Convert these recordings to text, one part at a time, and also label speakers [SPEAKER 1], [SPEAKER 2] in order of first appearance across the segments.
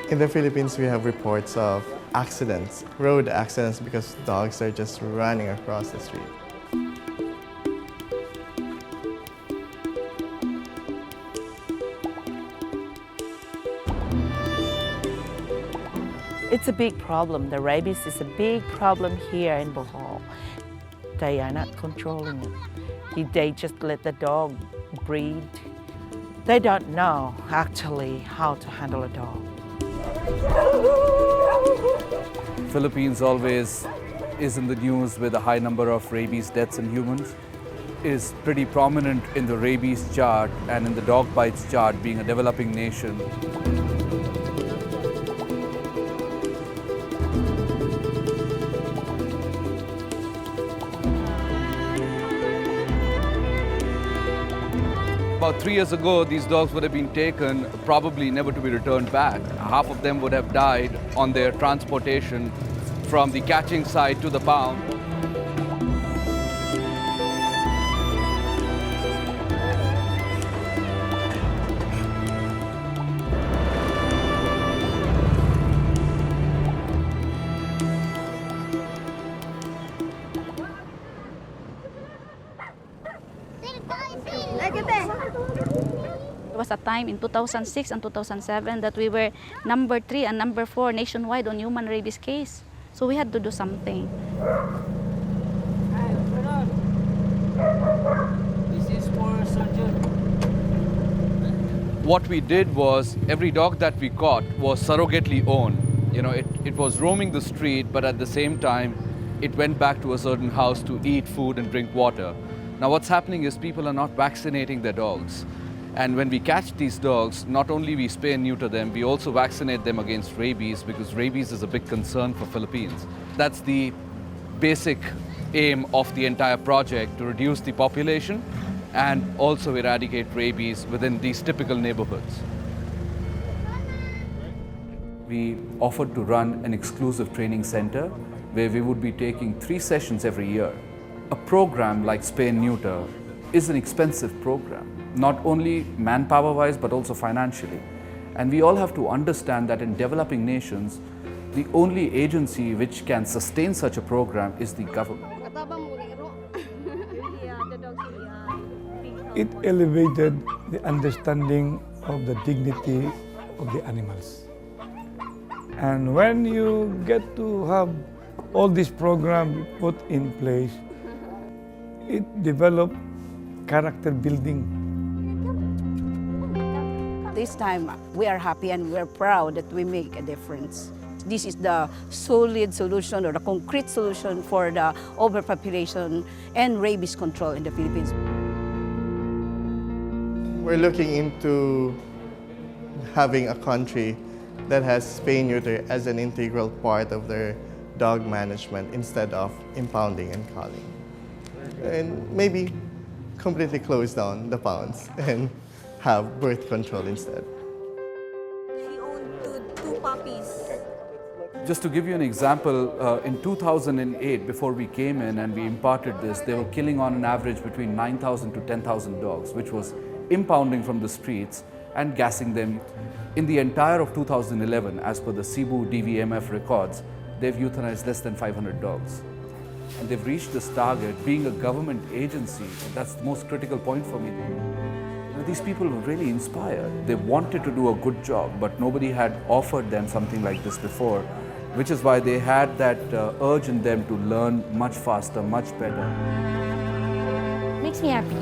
[SPEAKER 1] In the Philippines, we have reports of accidents, road accidents, because dogs are just running across the street.
[SPEAKER 2] It's a big problem. The rabies is a big problem here in Bohol. They are not controlling it. They just let the dog breed. They don't know actually how to handle a dog.
[SPEAKER 3] Philippines always is in the news with a high number of rabies deaths in humans. Is pretty prominent in the rabies chart and in the dog bites chart, being a developing nation. About 3 years ago, these dogs would have been taken, probably never to be returned back. Half of them would have died on their transportation from the catching site to the pound.
[SPEAKER 4] There was a time in 2006 and 2007 that we were number 3 and number 4 nationwide on human rabies case. So we had to do something.
[SPEAKER 5] This is for surgeon.
[SPEAKER 3] What we did was, every dog that we caught was surrogately owned. You know, it was roaming the street, but at the same time, it went back to a certain house to eat food and drink water. Now what's happening is people are not vaccinating their dogs. And when we catch these dogs, not only we spay and neuter them, we also vaccinate them against rabies, because rabies is a big concern for Philippines. That's the basic aim of the entire project, to reduce the population and also eradicate rabies within these typical neighborhoods. We offered to run an exclusive training center where we would be taking 3 sessions every year. A program like spay and neuter is an expensive program, not only manpower-wise but also financially. And we all have to understand that in developing nations, the only agency which can sustain such a program is the government.
[SPEAKER 6] It elevated the understanding of the dignity of the animals. And when you get to have all these programs put in place, it developed character building.
[SPEAKER 7] This time, we are happy and we're proud that we make a difference. This is the solid solution or the concrete solution for the overpopulation and rabies control in the Philippines.
[SPEAKER 1] We're looking into having a country that has spay and neuter as an integral part of their dog management instead of impounding and culling. And maybe completely close down the pounds and have birth control instead.
[SPEAKER 8] She owned two puppies.
[SPEAKER 3] Just to give you an example, in 2008, before we came in and we imparted this, they were killing on an average between 9,000 to 10,000 dogs, which was impounding from the streets and gassing them. In the entire of 2011, as per the Cebu DVMF records, they've euthanized less than 500 dogs. And they've reached this target. Being a government agency, that's the most critical point for me. These people were really inspired. They wanted to do a good job, but nobody had offered them something like this before, which is why they had that urge in them to learn much faster, much better.
[SPEAKER 9] Makes me happy.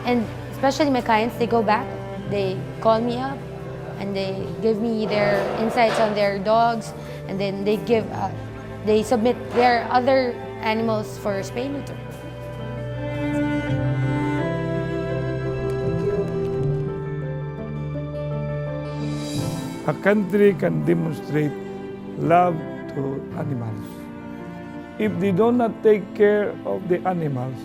[SPEAKER 9] And especially my clients, they go back, they call me up, and they give me their insights on their dogs, and then they submit their other animals for spay and neuter.
[SPEAKER 6] A country can demonstrate love to animals. If they do not take care of the animals,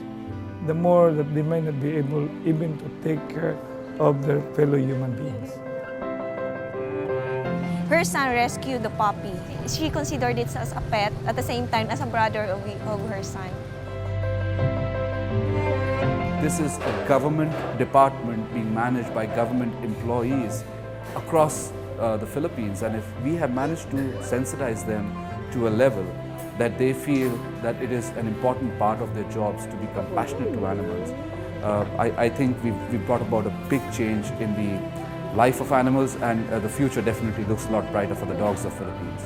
[SPEAKER 6] the more that they might not be able even to take care of their fellow human beings.
[SPEAKER 8] Her son rescued the puppy. She considered it as a pet, at the same time as a brother of her son.
[SPEAKER 3] This is a government department being managed by government employees across the Philippines, and if we have managed to sensitize them to a level that they feel that it is an important part of their jobs to be compassionate to animals, I think we've brought about a big change in the life of animals, and the future definitely looks a lot brighter for the dogs of Philippines.